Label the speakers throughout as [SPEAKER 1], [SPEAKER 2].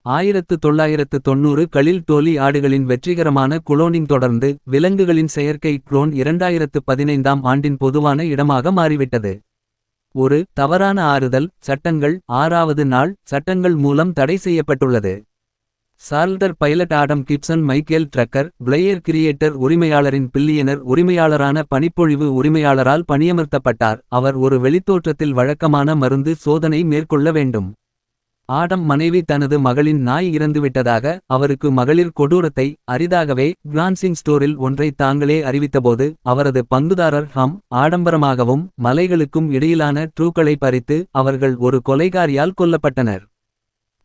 [SPEAKER 1] 1990களில் டோலி ஆடுகளின் வெற்றிகரமான குளோனிங் தொடர்ந்து விலங்குகளின் செயற்கை குளோன் 2015ஆம் ஆண்டின் பொதுவான இடமாக மாறிவிட்டது. ஒரு தவறான ஆறுதல் சட்டங்கள் 6வது நாள் சட்டங்கள் மூலம் தடை செய்யப்பட்டுள்ளது. Solder pilot Adam Gibson Michael trucker player creator உரிமையாளரின் பில்லியனர் உரிமையாளரான பணிப்பொழிவு உரிமையாளரால் பணியமர்த்தப்பட்டார். அவர் ஒரு வெளித்தோற்றத்தில் வழக்கமான மருந்து சோதனை மேற்கொள்ள வேண்டும். ஆடம் மனைவி தனது மகளின் நாய் இறந்துவிட்டதாக அவருக்கு மகளிர் கொடூரத்தை அரிதாகவே கிரான்சிங் ஸ்டோரில் ஒன்றை தாங்களே அறிவித்தபோது அவரது பங்குதாரர் ஹம் ஆடம்பரமாகவும் மலைகளுக்கும் இடையிலான ட்ரூக்களை பறித்து அவர்கள் ஒரு கொலைகாரியால் கொல்லப்பட்டனர்.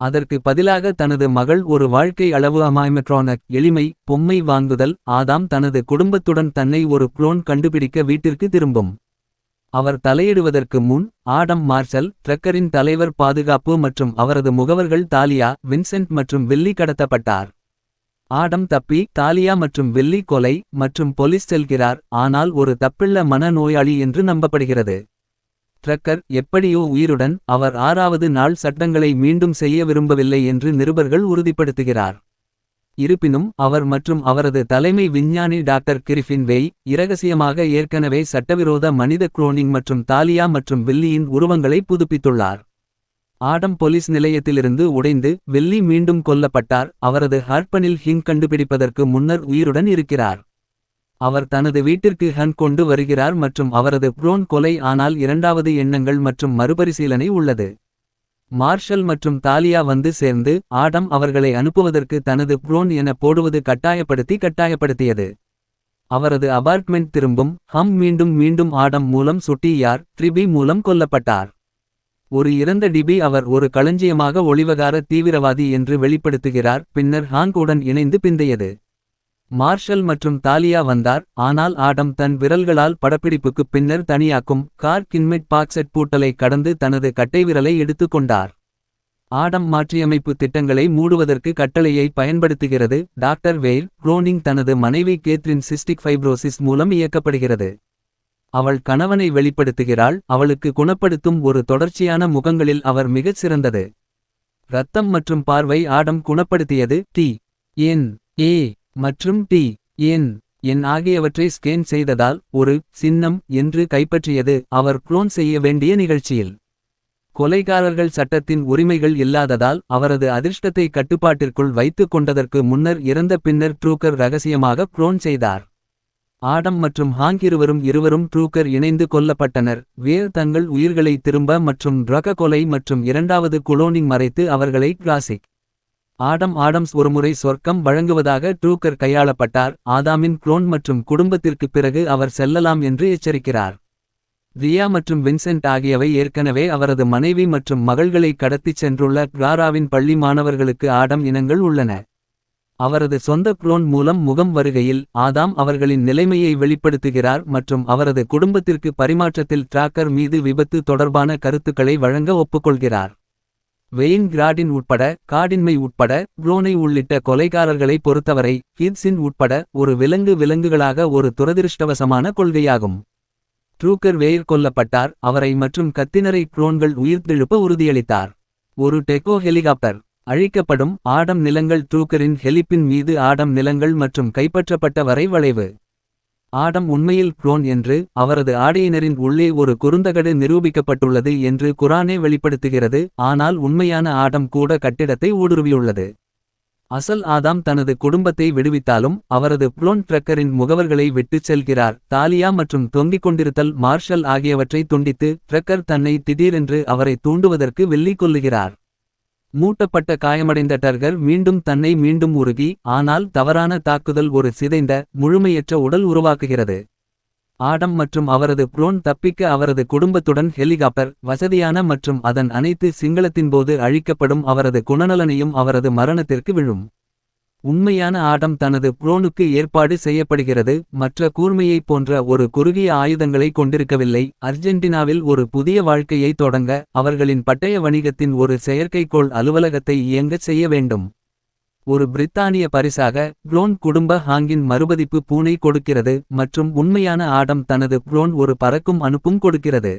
[SPEAKER 1] அதற்கு பதிலாக தனது மகள் ஒரு வாழ்க்கை அளவு அமாய்மெட்ரானக் எளிமை பொம்மை வாங்குதல். ஆதாம் தனது குடும்பத்துடன் தன்னை ஒரு குளோன் கண்டுபிடிக்க வீட்டிற்கு திரும்பும். அவர் தலையிடுவதற்கு முன் ஆடம் மார்ஷல் ட்ரக்கரின் தலைவர் பாதுகாப்பு மற்றும் அவரது முகவர்கள் தாலியா வின்சென்ட் மற்றும் வில்லி கடத்தப்பட்டார். ஆடம் தப்பி தாலியா மற்றும் வில்லி கொலை மற்றும் பொலிஸ் செல்கிறார். ஆனால் ஒரு தப்பிள்ள மன நோயாளி என்று நம்பப்படுகிறது. ட்ரக்கர் எப்படியோ உயிருடன் அவர் 6வது நாள் சட்டங்களை மீண்டும் செய்ய விரும்பவில்லை என்று நிருபர்கள் உறுதிப்படுத்துகிறார். இருப்பினும் அவர் மற்றும் அவரது தலைமை விஞ்ஞானி டாக்டர் கிரிஃபின் வெய் இரகசியமாக ஏற்கனவே சட்டவிரோத மனித குளோனிங் மற்றும் தாலியா மற்றும் வில்லியின் உருவங்களை புதுப்பித்துள்ளார். ஆடம் போலீஸ் நிலையத்திலிருந்து உடைந்து வில்லி மீண்டும் கொல்லப்பட்டார். அவரது ஹார்பனில் ஹிங் கண்டுபிடிப்பதற்கு முன்னர் உயிருடன் இருக்கிறார். அவர் தனது வீட்டிற்கு ஹன் கொண்டு வருகிறார் மற்றும் அவரது குளோன் கொலை. ஆனால் 2வது எண்ணங்கள் மற்றும் மறுபரிசீலனை உள்ளது. மார்ஷல் மற்றும் தாலியா வந்து சேர்ந்து ஆடம் அவர்களை அனுப்புவதற்கு தனது குளோன் என போடுவது கட்டாயப்படுத்தியது. அவரது அபார்ட்மெண்ட் திரும்பும். ஹம் மீண்டும் ஆடம் மூலம் சுட்டியார் ட்ரிபி மூலம் கொல்லப்பட்டார். ஒரு இறந்த டிபி அவர் ஒரு களஞ்சியமாக ஒளிவகார தீவிரவாதி என்று வெளிப்படுத்துகிறார். பின்னர் ஹாங் உடன் இணைந்து பிந்தையது. மார்ஷல் மற்றும் தாலியா வந்தார். ஆனால் ஆடம் தன் விரல்களால் படப்பிடிப்புக்கு பின்னர் தனியாக்கும் கார் கின்மெட் பாக்செட் பூட்டலை கடந்து தனது கட்டைவிரலை எடுத்துக் கொண்டார். ஆடம் மாற்றியமைப்பு திட்டங்களை மூடுவதற்கு கட்டளையை பயன்படுத்துகிறது. டாக்டர் வெயில் குளோனிங் தனது மனைவி கேத்ரின் சிஸ்டிக் ஃபைப்ரோசிஸ் மூலம் இயக்கப்படுகிறது. அவள் கணவனை வெளிப்படுத்துகிறாள். அவளுக்கு குணப்படுத்தும் ஒரு தொடர்ச்சியான முகங்களில் அவர் மிகச் சிறந்தது. இரத்தம் மற்றும் பார்வை ஆடம் குணப்படுத்தியது. டி என் ஏ மற்றும் டி என் ஆகியவற்றை ஸ்கேன் செய்ததால் ஒரு சின்னம் என்று கைப்பற்றியது. அவர் குளோன் செய்ய வேண்டிய நிகழ்ச்சியில் கொலைகாரர்கள் சட்டத்தின் உரிமைகள் இல்லாததால் அவரது அதிர்ஷ்டத்தை கட்டுப்பாட்டிற்குள் வைத்துக் கொண்டதற்கு முன்னர் இறந்த பின்னர் ட்ரூக்கர் ரகசியமாக குளோன் செய்தார். ஆடம் மற்றும் ஹாங் இருவரும் ட்ரூக்கர் இணைந்து கொல்லப்பட்டனர். வேறு தங்கள் உயிர்களை திரும்ப மற்றும் ட்ரக கொலை மற்றும் 2வது குளோனிங் மறைத்து அவர்களை கிளாசிக் ஆடம்ஸ் ஒருமுறை சொர்க்கம் வழங்குவதாக ட்ரூக்கர் கையாளப்பட்டார். ஆதாமின் குளோன் மற்றும் குடும்பத்திற்குப் பிறகு அவர் செல்லலாம் என்று எச்சரிக்கிறார். ரியா மற்றும் வின்சென்ட் ஆகியவை ஏற்கனவே அவரது மனைவி மற்றும் மகள்களை கடத்திச் சென்றுள்ள கிளாராவின் பள்ளி மாணவர்களுக்கு ஆடம் இனங்கள் உள்ளன. அவரது சொந்த குளோன் மூலம் முகம் வருகையில் ஆதாம் அவர்களின் நிலைமையை வெளிப்படுத்துகிறார் மற்றும் அவரது குடும்பத்திற்கு பரிமாற்றத்தில் ட்ராக்கர் மீது விபத்து தொடர்பான கருத்துக்களை வழங்க ஒப்புக்கொள்கிறார். வெயின் கிராடின் உட்பட காடின்மை உட்பட குளோனை உள்ளிட்ட கொலைகாரர்களை பொறுத்தவரை ஹீத்ஸின் உட்பட ஒரு விலங்குகளாக ஒரு துரதிருஷ்டவசமான கொள்கையாகும். ட்ரூக்கர் வெயிர் கொல்லப்பட்டார். அவரை மற்றும் கத்தினரை குளோன்கள் உயிர்த்தெழுப்ப உறுதியளித்தார். ஒரு டெக்கோ ஹெலிகாப்டர் அழிக்கப்படும். ஆடம் நிலங்கள் ட்ரூக்கரின் ஹெலிப்பின் மீது ஆடம் நிலங்கள் மற்றும் கைப்பற்றப்பட்ட வரை வளைவு. ஆடம் உண்மையில் குளோன் என்று அவரது ஆடையினரின் உள்ளே ஒரு குறுந்தகடு நிரூபிக்கப்பட்டுள்ளது என்று குரானே வெளிப்படுத்துகிறது. ஆனால் உண்மையான ஆடம் கூட கட்டிடத்தை ஊடுருவியுள்ளது. அசல் ஆதாம் தனது குடும்பத்தை விடுவித்தாலும் அவரது குளோன் ட்ரக்கரின் முகவர்களை விட்டுச் செல்கிறார். தாலியா மற்றும் தொங்கிக் கொண்டிருத்தல் மார்ஷல் ஆகியவற்றை துண்டித்து ட்ரக்கர் தன்னை திடீரென்று அவரை தூண்டுவதற்கு வில்லி கொல்லுகிறார். மூட்டப்பட்ட காயமடைந்த டர்கர் மீண்டும் உருகி ஆனால் தவறான தாக்குதல் ஒரு சிதைந்த முழுமையற்ற உடல் உருவாக்குகிறது. ஆடம் மற்றும் அவரது குளோன் தப்பிக்க அவரது குடும்பத்துடன் ஹெலிகாப்டர் வசதியான மற்றும் அதன் அனைத்து சிங்களத்தின்போது அழிக்கப்படும். அவரது குணநலனையும் அவரது மரணத்திற்கு விழும். உண்மையான ஆடம் தனது குளோனுக்கு ஏற்பாடு செய்யப்படுகிறது. மற்ற கூர்மையைப் போன்ற ஒரு குறுகிய ஆயுதங்களை கொண்டிருக்கவில்லை. அர்ஜென்டினாவில் ஒரு புதிய வாழ்க்கையை தொடங்க அவர்களின் பட்டய வணிகத்தின் ஒரு செயற்கைக்கோள் அலுவலகத்தை இயங்கச் செய்ய வேண்டும். ஒரு பிரித்தானிய பரிசாக குளோன் குடும்ப ஹாங்கின் மறுபதிப்பு பூனை கொடுக்கிறது மற்றும் உண்மையான ஆடம் தனது குளோன் ஒரு பறக்கும் அனுப்பும் கொடுக்கிறது.